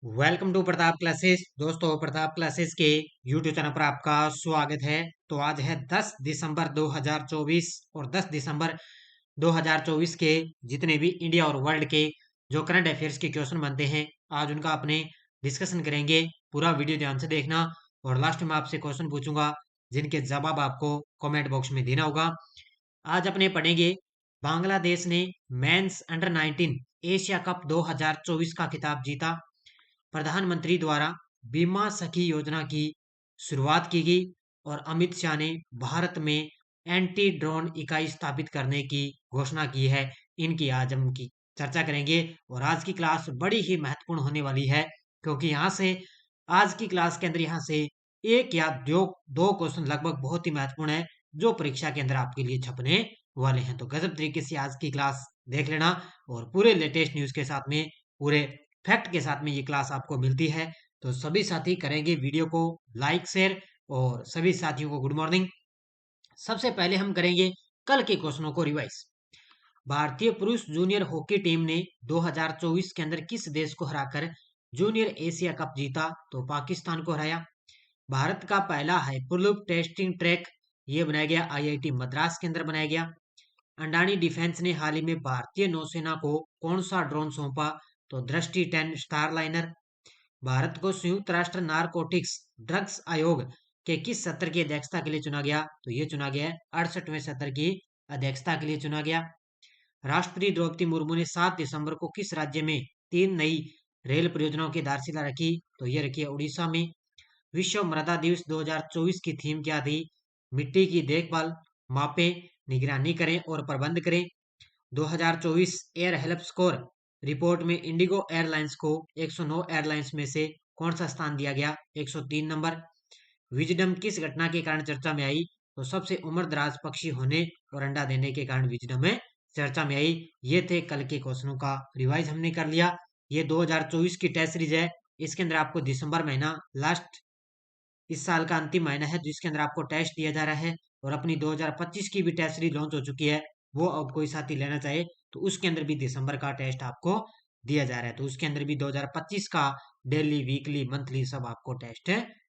Welcome to Pratap classes. दोस्तों, Pratap classes के YouTube channel पर आपका स्वागत है। तो आज है 10 दिसंबर 2024 और 10 दिसंबर 2024 के जितने भी इंडिया और वर्ल्ड के जो करंट अफेयर्स के क्वेश्चन बनते हैं, आज उनका अपने डिस्कशन करेंगे। पूरा वीडियो ध्यान से देखना और लास्ट में आपसे क्वेश्चन पूछूंगा जिनके जवाब आपको कमेंट बॉक्स में देना होगा। आज अपने पढ़ेंगे बांग्लादेश ने मेंस अंडर 19 एशिया कप 2024 का खिताब जीता। प्रधानमंत्री द्वारा बीमा सखी योजना की शुरुआत की गई और अमित शाह ने भारत में एंटी ड्रोन इकाई स्थापित करने की घोषणा की है। इनकी आज हम की चर्चा करेंगे और आज की क्लास बड़ी ही महत्वपूर्ण होने वाली है, क्योंकि यहाँ से आज की क्लास के अंदर यहाँ से एक या दो दो क्वेश्चन लगभग बहुत ही महत्वपूर्ण है जो परीक्षा के अंदर आपके लिए छपने वाले हैं। तो गजब तरीके से आज की क्लास देख लेना और पूरे लेटेस्ट न्यूज के साथ में, पूरे फैक्ट के साथ में ये क्लास आपको मिलती है। तो सभी साथी करेंगे वीडियो को लाइक शेयर और सभी साथियों को गुड मॉर्निंग। सबसे पहले हम करेंगे कल के क्वेश्चनों को रिवाइज। भारतीय पुरुष जूनियर हॉकी टीम ने 2024 के अंदर किस देश को हराकर जूनियर एशिया कप जीता? तो पाकिस्तान को हराया। भारत का पहला हाइपरलूप टेस्टिंग ट्रैक ये बनाया गया आईआईटी मद्रास के अंदर बनाया गया। अंडानी डिफेंस ने हाल ही में भारतीय नौसेना को कौन सा ड्रोन सौंपा? तो दृष्टि 10 स्टार लाइनर। भारत को संयुक्त राष्ट्र नारकोटिक्स ड्रग्स आयोग के किस सत्र की अध्यक्षता के लिए चुना गया? तो ये चुना गया है 68वें सत्र की अध्यक्षता के लिए चुना गया। राष्ट्रपति द्रौपदी मुर्मू ने 7 दिसंबर को किस राज्य में 3 नई रेल परियोजनाओं की आधारशिला रखी? तो ये रखी है उड़ीसा में। विश्व मृदा दिवस 2024 की थीम क्या थी? मिट्टी की देखभाल, मापें, निगरानी करें और प्रबंध करें। 2024 एयर हेल्प स्कोर रिपोर्ट में इंडिगो एयरलाइंस को 109 एयरलाइंस में से कौन सा स्थान दिया गया? 103 नंबर। विजडम किस घटना के कारण चर्चा में आई? तो सबसे उम्रदराज पक्षी होने और अंडा देने के कारण विजडम में चर्चा में आई। ये थे कल के क्वेश्चनों का रिवाइज हमने कर लिया। ये 2024 की टेस्ट सीरीज है। इसके अंदर आपको दिसंबर महीना लास्ट इस साल का अंतिम महीना है जिसके अंदर आपको टेस्ट दिया जा रहा है। और अपनी 2025 की भी टेस्ट सीरीज लॉन्च हो चुकी है। वो अब कोई साथी लेना चाहे तो उसके अंदर भी दिसंबर का टेस्ट आपको दिया जा रहा है। तो उसके अंदर भी 2025 का डेली वीकली मंथली सब आपको टेस्ट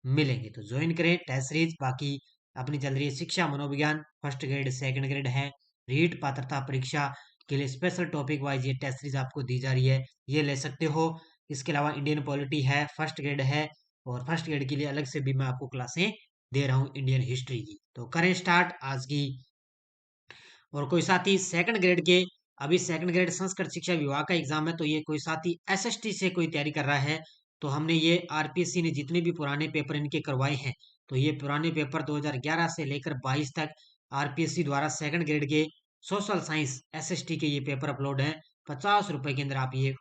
मिलेंगे। तो ज्वाइन करें टेस्ट सीरीज। बाकी अपनी चल रही है शिक्षा मनोविज्ञान फर्स्ट ग्रेड सेकंड ग्रेड है। रीट पात्रता परीक्षा के लिए स्पेशल टॉपिक वाइज ये टेस्ट सीरीज आपको दी जा रही है, ये ले सकते हो। इसके अलावा इंडियन पॉलिटी है, फर्स्ट ग्रेड है और फर्स्ट ग्रेड के लिए अलग से भी मैं आपको क्लासें दे रहा हूँ इंडियन हिस्ट्री की। तो करें स्टार्ट आज की। और कोई साथी सेकंड ग्रेड के, अभी सेकंड ग्रेड संस्कृत शिक्षा विभाग का एग्जाम है, तो ये कोई साथी एसएसटी से कोई तैयारी कर रहा है तो हमने ये आरपीएससी ने जितने भी पुराने पेपर इनके करवाए हैं, तो ये पुराने पेपर 2011 से लेकर 22 तक आरपीएससी द्वारा सेकंड ग्रेड के सोशल साइंस एसएसटी के ये पेपर अपलोड हैं। 50 रुपए के अंदर आप ये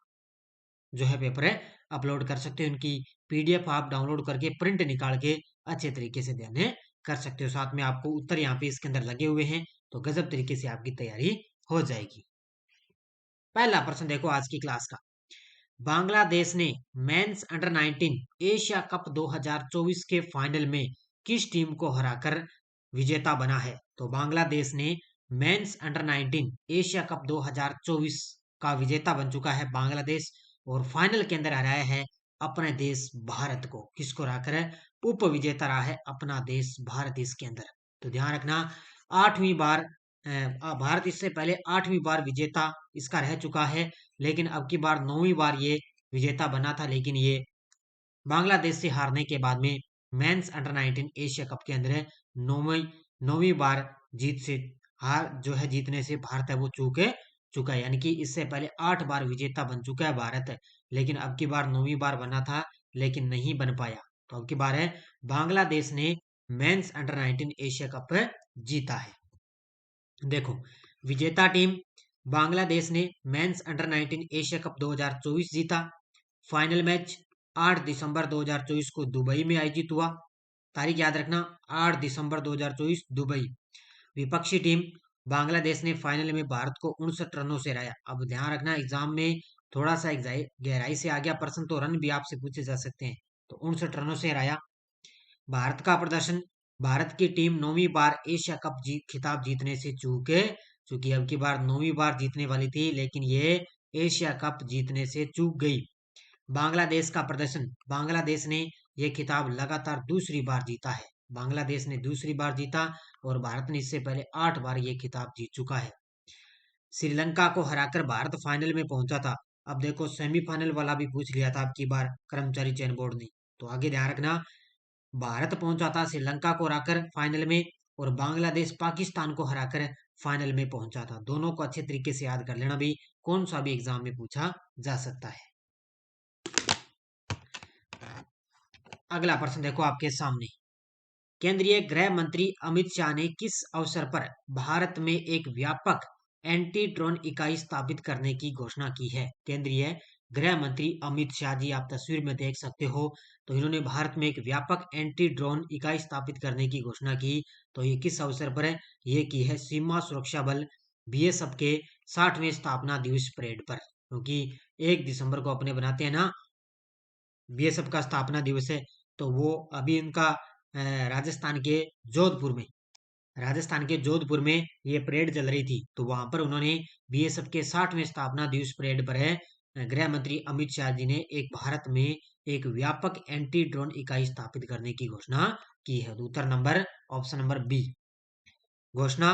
जो है पेपर है अपलोड कर सकते हो। इनकी पीडीएफ आप डाउनलोड करके प्रिंट निकाल के अच्छे तरीके से देने कर सकते हो। साथ में आपको उत्तर यहाँ पे इसके अंदर लगे हुए हैं, तो गजब तरीके से आपकी तैयारी हो जाएगी। पहला प्रश्न देखो आज की क्लास का। बांग्लादेश ने मेंस अंडर 19 एशिया कप 2024 के फाइनल में किस टीम को हराकर विजेता बना है? तो बांग्लादेश ने मेंस अंडर 19 एशिया कप 2024 का विजेता बन चुका है बांग्लादेश और फाइनल के अंदर हराया है अपने देश भारत को। किसको हराकर है? उप विजेता रहा है अपना देश भारत इसके अंदर। तो ध्यान रखना, 8वीं बार भारत इससे पहले 8वीं बार विजेता इसका रह चुका है, लेकिन अब की बार 9वीं बार ये विजेता बना था। लेकिन ये बांग्लादेश से हारने के बाद में मेंस अंडर 19 एशिया कप के अंदर है 9वीं बार जीत से हार जो है जीतने से भारत है वो चूक चुका है। यानी कि इससे पहले 8 बार विजेता बन चुका है भारत, लेकिन अब की बार 9वीं बार बना था लेकिन नहीं बन पाया। तो अब की बार है बांग्लादेश ने मेंस अंडर 19 एशिया कप जीता है। देखो, विजेता टीम बांग्लादेश ने मेंस अंडर 19 एशिया कप 2024 जीता। फाइनल मैच 8 दिसंबर 2024 को दुबई में आयोजित हुआ। तारीख याद रखना, 8 दिसंबर 2024 दुबई। विपक्षी टीम बांग्लादेश ने फाइनल में भारत को 59 रनों से हराया। अब ध्यान रखना, एग्जाम में थोड़ा सा गहराई से आ गया प्रश्न तो रन भी आपसे पूछे जा सकते हैं। तो 59 रनों से हराया। भारत का प्रदर्शन, भारत की टीम 9वीं बार एशिया कप खिताब जीतने से चूके चूंकि अब की बार 9वीं बार जीतने वाली थी लेकिन ये एशिया कप जीतने से चूक गई। बांग्लादेश का प्रदर्शन, बांग्लादेश ने यह खिताब लगातार दूसरी बार जीता है। बांग्लादेश ने दूसरी बार जीता और भारत ने इससे पहले 8 बार यह खिताब जीत चुका है। श्रीलंका को हराकर भारत फाइनल में पहुंचा था। अब देखो सेमीफाइनल वाला भी पूछ लिया था अब की बार कर्मचारी चयन बोर्ड ने, तो आगे ध्यान रखना। भारत पहुंचा था श्रीलंका को हराकर फाइनल में और बांग्लादेश पाकिस्तान को हराकर फाइनल में पहुंचा था। दोनों को अच्छे तरीके से याद कर लेना भी, कौन सा भी एग्जाम में पूछा जा सकता है। अगला प्रश्न देखो आपके सामने। केंद्रीय गृह मंत्री अमित शाह ने किस अवसर पर भारत में एक व्यापक एंटी ड्रोन इकाई स्थापित करने की घोषणा की है? केंद्रीय गृह मंत्री अमित शाह जी, आप तस्वीर में देख सकते हो, तो इन्होंने भारत में एक व्यापक एंटी ड्रोन इकाई स्थापित करने की घोषणा की। तो ये किस अवसर पर है? ये की है सीमा सुरक्षा बल बीएसएफ के 60वें स्थापना दिवस परेड पर, क्योंकि 1 दिसंबर को अपने बनाते हैं ना बीएसएफ का स्थापना दिवस है। तो वो अभी इनका राजस्थान के जोधपुर में ये परेड चल रही थी, तो वहां पर उन्होंने बीएसएफ के 60वें स्थापना दिवस परेड पर है गृह मंत्री अमित शाह जी ने एक भारत में एक व्यापक एंटी ड्रोन इकाई स्थापित करने की घोषणा की है। तो उत्तर नंबर ऑप्शन नंबर बी। घोषणा,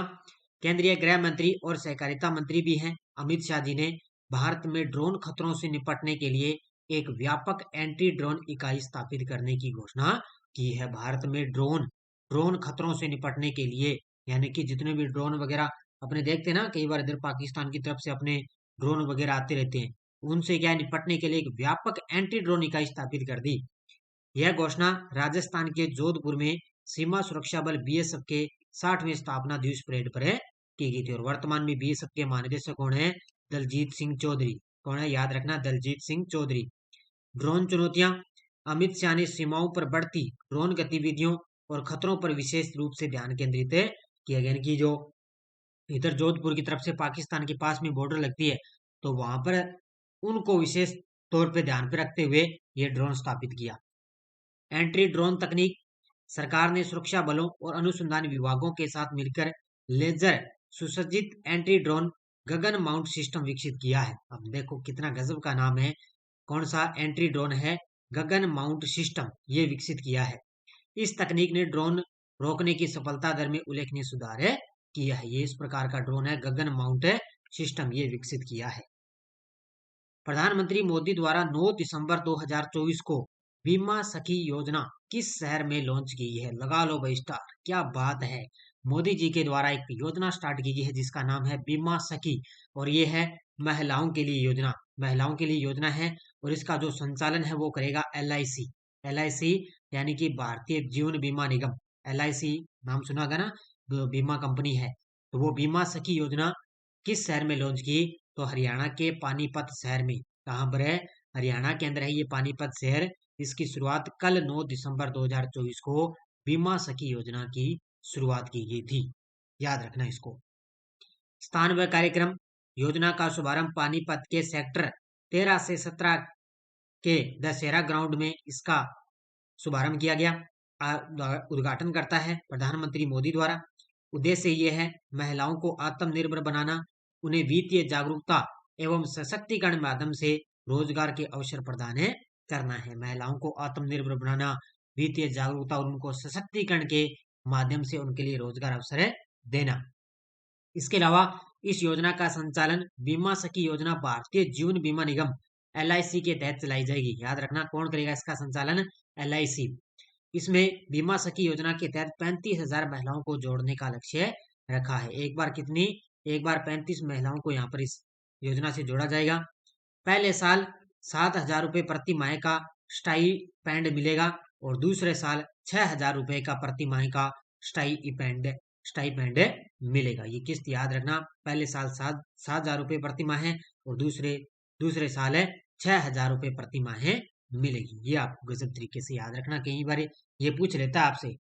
केंद्रीय गृह मंत्री और सहकारिता मंत्री भी हैं अमित शाह जी ने भारत में ड्रोन खतरों से निपटने के लिए एक व्यापक एंटी ड्रोन इकाई स्थापित करने की घोषणा की है। भारत में ड्रोन खतरों से निपटने के लिए, यानी कि जितने भी ड्रोन वगैरह अपने देखते हैं ना, कई बार इधर पाकिस्तान की तरफ से अपने ड्रोन वगैरह आते रहते हैं, उनसे क्या निपटने के लिए एक व्यापक एंटी ड्रोन इकाई स्थापित कर दी। यह घोषणा राजस्थान के जोधपुर में सीमा सुरक्षा बल बीएसएफ के 60वें स्थापना दिवस परेड पर की गई थी। और वर्तमान में बीएसएफ के महानिदेशक कौन है? दलजीत सिंह चौधरी। कौन है? याद रखना, दलजीत सिंह चौधरी। ड्रोन चुनौतियां, अमित शाह ने सीमाओं पर बढ़ती ड्रोन गतिविधियों और खतरों पर विशेष रूप से ध्यान केंद्रित किया गया। कि जो इधर जोधपुर की तरफ से पाकिस्तान के पास में बॉर्डर लगती है, तो वहां पर उनको विशेष तौर पे ध्यान पे रखते हुए ये ड्रोन स्थापित किया। एंट्री ड्रोन तकनीक, सरकार ने सुरक्षा बलों और अनुसंधान विभागों के साथ मिलकर लेजर सुसज्जित एंटी ड्रोन गगन माउंट सिस्टम विकसित किया है। अब देखो कितना गजब का नाम है, कौन सा एंट्री ड्रोन है? गगन माउंट सिस्टम, ये विकसित किया है। इस तकनीक ने ड्रोन रोकने की सफलता दर में उल्लेखनीय सुधार किया है। ये इस प्रकार का ड्रोन है गगन माउंट सिस्टम, ये विकसित किया है। प्रधानमंत्री मोदी द्वारा 9 दिसंबर 2024 को बीमा सखी योजना किस शहर में लॉन्च की है? लगा लो भाई स्टार, क्या बात है। मोदी जी के द्वारा एक योजना स्टार्ट की गई है जिसका नाम है बीमा सखी, और ये है महिलाओं के लिए योजना, है। और इसका जो संचालन है वो करेगा एलआईसी, यानी कि भारतीय जीवन बीमा निगम। एलआईसी नाम सुना होगा ना, जो बीमा कंपनी है। तो वो बीमा सखी योजना किस शहर में लॉन्च की? तो हरियाणा के पानीपत शहर में। कहां पर है? हरियाणा के अंदर है ये पानीपत शहर। इसकी शुरुआत कल 9 दिसंबर 2024 को बीमा सखी योजना की शुरुआत की गई थी, याद रखना इसको। स्थान व कार्यक्रम, योजना का शुभारंभ पानीपत के सेक्टर 13 से 17 के दशहरा ग्राउंड में इसका शुभारंभ किया गया। उद्घाटन करता है प्रधानमंत्री मोदी द्वारा। उद्देश्य ये है महिलाओं को आत्मनिर्भर बनाना, उन्हें वित्तीय जागरूकता एवं सशक्तिकरण माध्यम से रोजगार के अवसर प्रदान करना है। महिलाओं को आत्मनिर्भर बनाना, वित्तीय जागरूकता और उनको सशक्तिकरण के माध्यम से उनके लिए रोजगार अवसर देना। इसके अलावा इस योजना का संचालन बीमा सखी योजना भारतीय जीवन बीमा निगम एलआईसी के तहत चलाई जाएगी। याद रखना, कौन करेगा इसका संचालन? एलआईसी। इसमें बीमा सखी योजना के तहत 35,000 महिलाओं को जोड़ने का लक्ष्य रखा है। एक बार 35 महिलाओं को यहाँ पर इस योजना से जोड़ा जाएगा। पहले साल 7,000 रुपए प्रति माह का स्टाइपेंड मिलेगा और दूसरे साल 6,000 रुपए का प्रति माह का स्टाइपेंड मिलेगा। ये किस्त याद रखना, पहले साल 7,000 रुपए प्रति माह है और दूसरे साल है 6,000 रुपए प्रति माह मिलेगी। ये आपको गजब तरीके से याद रखना, कई बार ये पूछ लेता है आपसे।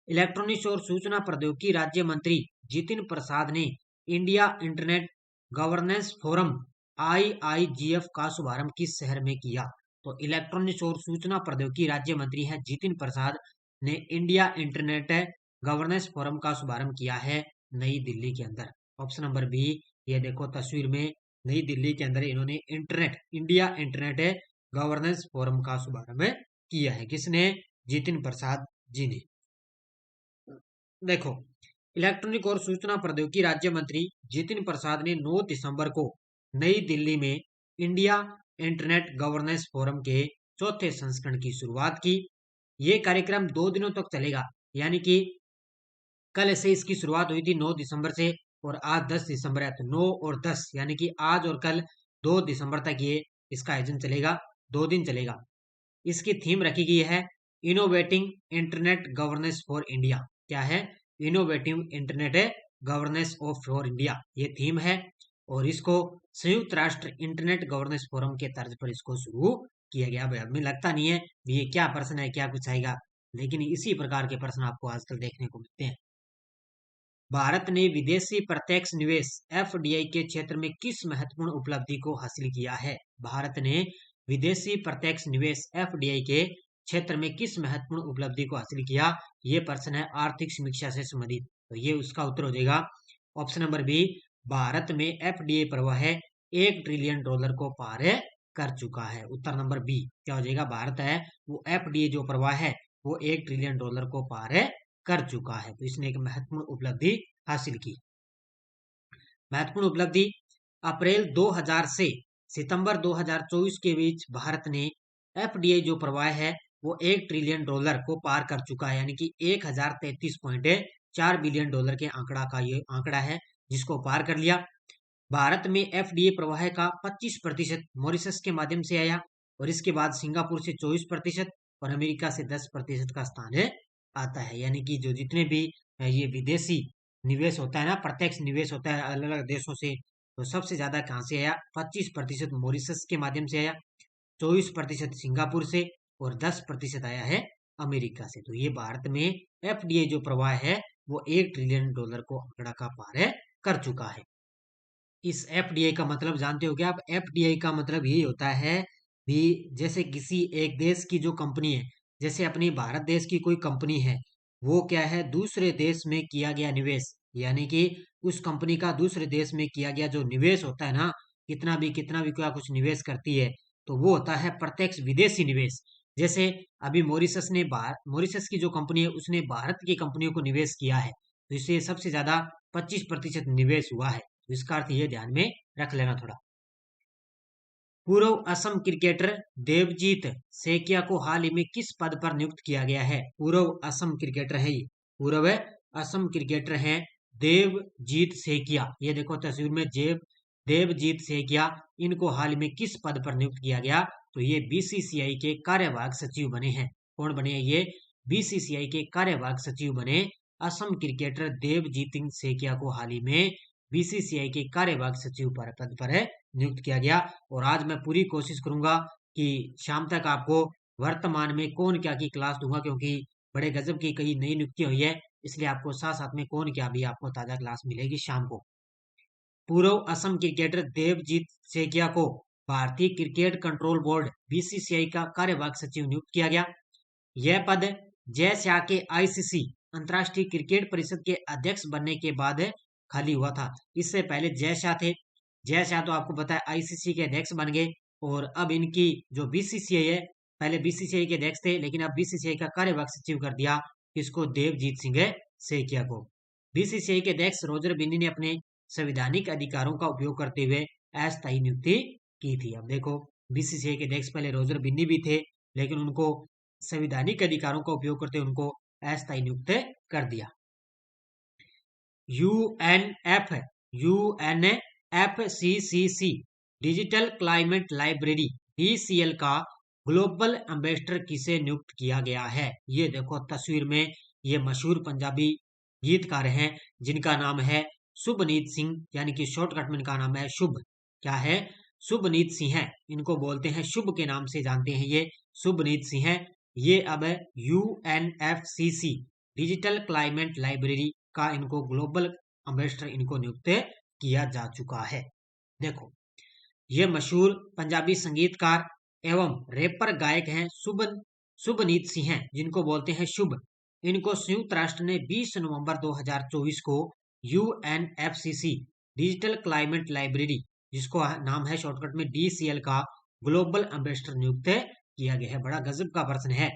इलेक्ट्रॉनिक्स और सूचना प्रौद्योगिकी राज्य मंत्री जितिन प्रसाद ने India internet governance forum IIGF का शुभारंभ किस शहर में किया? तो इलेक्ट्रॉनिक्स और सूचना प्रौद्योगिकी राज्य मंत्री है जितिन प्रसाद ने इंडिया इंटरनेट गवर्नेंस फोरम का शुभारंभ किया है नई दिल्ली के अंदर। Option number B. ये देखो तस्वीर में, नई दिल्ली के अंदर इन्होंने इंडिया इंटरनेट गवर्नेंस फोरम का शुभारंभ किया है। किसने? जितिन प्रसाद जी ने। देखो, इलेक्ट्रॉनिक और सूचना प्रौद्योगिकी राज्य मंत्री जितिन प्रसाद ने 9 दिसंबर को नई दिल्ली में इंडिया इंटरनेट गवर्नेंस फोरम के चौथे संस्करण की शुरुआत की। ये कार्यक्रम 2 दिनों तक चलेगा, यानी कि कल से इसकी शुरुआत हुई थी 9 दिसंबर से, और आज 10 दिसंबर है, तो 9 और 10 यानी कि आज और कल 2 दिसंबर तक ये इसका आयोजन चलेगा, 2 दिन चलेगा। इसकी थीम रखी गई है innovating internet governance for India. क्या है? Innovative internet governance of for India, ये थीम है। और इसको संयुक्त राष्ट्र इंटरनेट गवर्नेंस फोरम के तर्ज पर इसको शुरू किया गया। भाई हमें लगता नहीं है ये क्या प्रश्न है, क्या कुछ आएगा, लेकिन इसी प्रकार के प्रश्न आपको आजकल देखने को मिलते हैं। भारत ने विदेशी प्रत्यक्ष निवेश एफडीआई के क्षेत्र में किस महत्वपूर्ण उपलब्धि को हासिल किया है? भारत ने विदेशी प्रत्यक्ष निवेश एफडीआई के क्षेत्र में किस महत्वपूर्ण उपलब्धि को हासिल किया? ये प्रश्न है आर्थिक समीक्षा से संबंधित, तो ये उसका उत्तर हो जाएगा ऑप्शन नंबर बी। भारत में एफडीआई प्रवाह $1 ट्रिलियन को पार कर चुका है। उत्तर नंबर बी क्या हो जाएगा? भारत है वो एफडीआई जो प्रवाह है वो $1 ट्रिलियन को पार कर चुका है, तो इसने एक महत्वपूर्ण उपलब्धि हासिल की। महत्वपूर्ण उपलब्धि, अप्रैल 2000 से सितंबर 2024 के बीच भारत ने एफडीआई जो प्रवाह है वो $1 ट्रिलियन को पार कर चुका है, यानी कि 1033.4 बिलियन डॉलर के आंकड़ा का ये आंकड़ा है जिसको पार कर लिया। भारत में एफडीआई प्रवाह का 25% मॉरिशस के माध्यम से आया, और इसके बाद सिंगापुर से 24% और अमेरिका से 10% का स्थान आता है। यानी कि जो जितने भी ये विदेशी निवेश होता है ना, प्रत्यक्ष निवेश होता है अलग अलग देशों से, तो सबसे ज्यादा कहाँ से आया? 25% मॉरिशस के माध्यम से आया, 24% सिंगापुर से, और 10% आया है अमेरिका से। तो ये भारत में एफडीआई जो प्रवाह है वो $1 ट्रिलियन को आंकड़ा का पार कर चुका है। इस एफडीआई का मतलब जानते हो क्या आप? एफडीआई का मतलब यही होता है भी, जैसे किसी एक देश की जो कंपनी है, जैसे अपनी भारत देश की कोई कंपनी है, वो क्या है? दूसरे देश में किया गया निवेश, यानी कि उस कंपनी का दूसरे देश में किया गया जो निवेश होता है ना, कितना भी क्या कुछ निवेश करती है, तो वो होता है प्रत्यक्ष विदेशी निवेश। जैसे अभी मॉरिशस की जो कंपनी है उसने भारत की कंपनियों को निवेश किया है, तो इससे सबसे ज्यादा 25% निवेश हुआ है। तो इसका अर्थ ये ध्यान में रख लेना थोड़ा। पूर्व असम क्रिकेटर देवजीत सेकिया को हाल ही में किस पद पर नियुक्त किया गया है? पूर्व असम क्रिकेटर है ये, पूर्व असम क्रिकेटर हैं देवजीत सेकिया। ये देखो तस्वीर में देवजीत सेकिया, इनको हाल ही में किस पद पर नियुक्त किया गया? तो ये बीसीसीआई के कार्यवाहक सचिव बने हैं। कौन बने हैं ये? बीसीसीआई के कार्यवाहक सचिव बने असम क्रिकेटर देवजीत सेकिया को हाल ही में बीसीसीआई के कार्यवाहक सचिव पद पर नियुक्त किया गया। और आज मैं पूरी कोशिश करूंगा कि शाम तक आपको वर्तमान में कौन क्या की क्लास दूंगा, क्योंकि बड़े गजब की कई नई नियुक्ति हुई है, इसलिए आपको साथ साथ में कौन क्या भी आपको ताजा क्लास मिलेगी शाम को। पूर्व असम क्रिकेटर देवजीत सेकिया को भारतीय क्रिकेट कंट्रोल बोर्ड बीसीसीआई का कार्यवाहक सचिव नियुक्त किया गया। यह पद जय शाह के आईसीसी अंतर्राष्ट्रीय क्रिकेट परिषद के अध्यक्ष बनने के बाद खाली हुआ था। इससे पहले जय शाह थे। जय शाह तो आपको पता है आईसीसी के अध्यक्ष बन गए, और अब इनकी जो बीसीसीआई है, पहले बीसीसीआई के अध्यक्ष थे लेकिन अब बीसीसीआई का कार्यवाहक सचिव कर दिया किसको? देवजीत सिंह सेकिया को। बीसीसीआई के अध्यक्ष रोजर बिन्नी ने अपने संवैधानिक अधिकारों का उपयोग करते हुए अस्थायी नियुक्ति की थी। अब देखो, बीसीसीआई के अध्यक्ष पहले रोजर बिन्नी भी थे, लेकिन उनको संवैधानिक अधिकारों का उपयोग करते उनको अस्थायी नियुक्त कर दिया। UNFCCC digital climate library DCL का ग्लोबल एम्बेसडर किसे नियुक्त किया गया है? ये देखो तस्वीर में, ये मशहूर पंजाबी गीतकार हैं जिनका नाम है शुभनीत सिंह, यानी कि शॉर्टकट में इनका नाम है शुभ। क्या है? शुभनीत सिंह है, इनको बोलते हैं शुभ के नाम से जानते हैं, ये शुभनीत सिंह है। ये अब यूएनएफसीसी डिजिटल क्लाइमेट लाइब्रेरी का इनको ग्लोबल एम्बेसडर इनको नियुक्त किया जा चुका है। देखो, ये मशहूर पंजाबी संगीतकार एवं रैपर गायक हैं शुभनीत सिंह हैं, जिनको बोलते हैं शुभ। इनको संयुक्त राष्ट्र ने 20 नवंबर 2024 को यूएनएफसीसी डिजिटल क्लाइमेट लाइब्रेरी, जिसको नाम है शॉर्टकट में डीसीएल का ग्लोबल एम्बेसडर नियुक्त किया गया है। बड़ा गजब का प्रश्न है।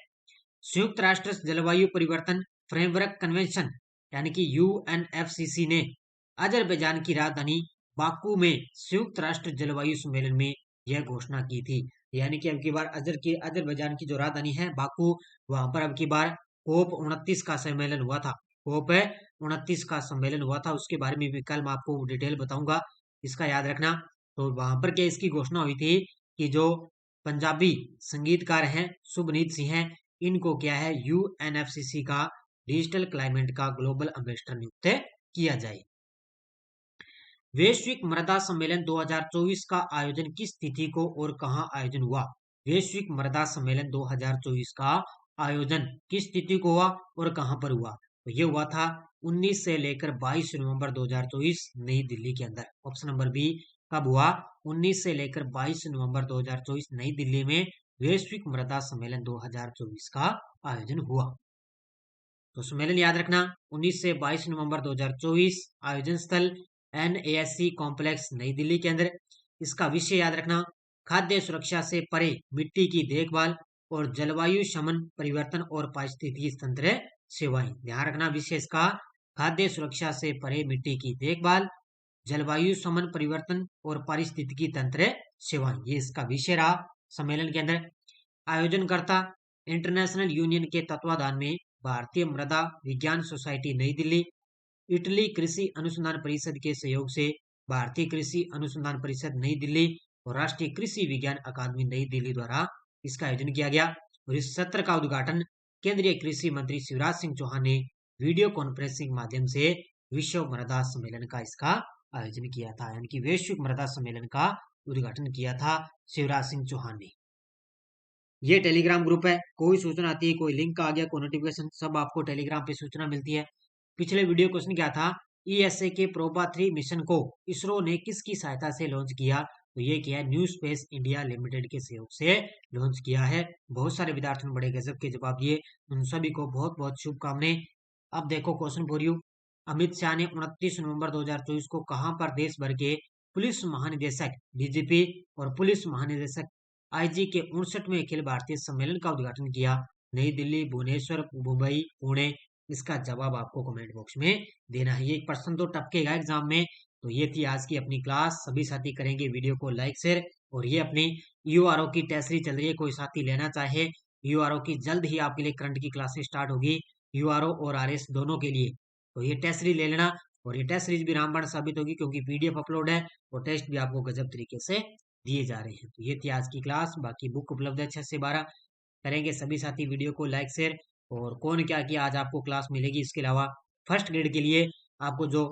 संयुक्त राष्ट्र जलवायु परिवर्तन फ्रेमवर्क कन्वेंशन यानी कि यूएनएफसीसी ने अजरबैजान की राजधानी बाकू में संयुक्त राष्ट्र जलवायु सम्मेलन में यह घोषणा की थी। यानी कि अब की बार अजरबैजान की जो राजधानी है बाकू, वहां पर अब की बार कोप 29 का सम्मेलन हुआ था। कोप 29 का सम्मेलन हुआ था, उसके बारे में भी कल मैं आपको डिटेल बताऊंगा, इसका याद रखना। तो वहां पर क्या इसकी घोषणा हुई थी कि जो पंजाबी संगीतकार हैं शुभनीत सिंह हैं, इनको क्या है यूएनएफसीसी का डिजिटल क्लाइमेट का ग्लोबल एम्बेसडर नियुक्त किया जाए। वैश्विक मृदा सम्मेलन 2024 का आयोजन किस तिथि को और कहां आयोजन हुआ? वैश्विक मृदा सम्मेलन 2024 का आयोजन किस तिथि को हुआ और कहां पर हुआ? तो ये हुआ था 19 से लेकर 22 नवंबर 2024 नई दिल्ली के अंदर। ऑप्शन नंबर बी कब हुआ? 19 से लेकर 22 नवंबर 2024 नई दिल्ली में वैश्विक मृदा सम्मेलन 2024 का आयोजन हुआ। तो सम्मेलन याद रखना 19 से 22 नवंबर 2024, आयोजन स्थल NASC कॉम्प्लेक्स नई दिल्ली के अंदर। इसका विषय याद रखना खाद्य सुरक्षा से परे मिट्टी की देखभाल और जलवायु शमन परिवर्तन और पारिस्थितिकी तंत्र सेवाएं। ध्यान रखना विषय इसका खाद्य सुरक्षा से परे मिट्टी की देखभाल, जलवायु शमन परिवर्तन और पारिस्थितिकी तंत्र सेवाएं, ये इसका विषय रहा सम्मेलन के अंदर। आयोजनकर्ता इंटरनेशनल यूनियन के तत्वाधान में भारतीय मृदा विज्ञान सोसाइटी नई दिल्ली, इटली कृषि अनुसंधान परिषद के सहयोग से भारतीय कृषि अनुसंधान परिषद नई दिल्ली और राष्ट्रीय कृषि विज्ञान अकादमी नई दिल्ली द्वारा इसका आयोजन किया गया। और इस सत्र का उद्घाटन केंद्रीय कृषि मंत्री शिवराज सिंह चौहान ने वीडियो कॉन्फ्रेंसिंग माध्यम से विश्व मृदा सम्मेलन का इसका आयोजन किया था। यानी कि वैश्विक मृदा सम्मेलन का उद्घाटन किया था शिवराज सिंह चौहान ने। ये टेलीग्राम ग्रुप है, कोई सूचना आती है, कोई लिंक आ गया, कोई नोटिफिकेशन, सब आपको टेलीग्राम पे सूचना मिलती है। पिछले वीडियो क्वेश्चन क्या था? ESA के प्रोबा 3 मिशन को इसरो ने किसकी सहायता से लॉन्च किया? तो ये किया है न्यू स्पेस इंडिया लिमिटेड के सहयोग से लॉन्च किया है। बहुत सारे विद्यार्थियों ने बड़े गजब के जवाब दिए, उन सभी को बहुत बहुत शुभकामनाएं। अब देखो question for you. Amit Shah ने 29 नवंबर 2024 को कहां पर देश भर के पुलिस महानिदेशक DGP और पुलिस महानिदेशक IG के 59वें अखिल भारतीय सम्मेलन का उद्घाटन किया? नई दिल्ली, भुवनेश्वर, मुंबई, पुणे। इसका जवाब आपको कमेंट बॉक्स में देना है। ये प्रश्न तो टपकेगा एग्जाम में। तो ये थी आज की अपनी क्लास। सभी साथी करेंगे वीडियो को लाइक शेयर, और ये अपनी URO की टेस्ट सीरीज चल रही है, कोई साथी लेना चाहे URO की, जल्द ही आपके लिए करंट की क्लासेस स्टार्ट होगी URO और RS दोनों के लिए। तो ये टेस्ट सीरीज ले लेना, और ये टेस्ट सीरीज भी रामबाण साबित होगी क्योंकि PDF अपलोड है और टेस्ट भी आपको गजब तरीके से दिए जा रहे हैं। तो ये थी आज की क्लास। बाकी बुक उपलब्ध है 6 से 12। करेंगे सभी साथी वीडियो को लाइक शेयर, और कौन क्या किया आज आपको क्लास मिलेगी। इसके अलावा फर्स्ट ग्रेड के लिए आपको जो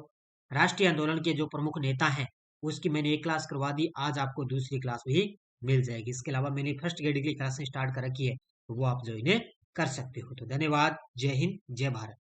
राष्ट्रीय आंदोलन के जो प्रमुख नेता हैं उसकी मैंने एक क्लास करवा दी, आज आपको दूसरी क्लास भी मिल जाएगी। इसके अलावा मैंने फर्स्ट ग्रेड की क्लासें स्टार्ट कर रखी है, तो वो आप ज्वाइन कर सकते हो। तो धन्यवाद। जय हिंद, जय भारत।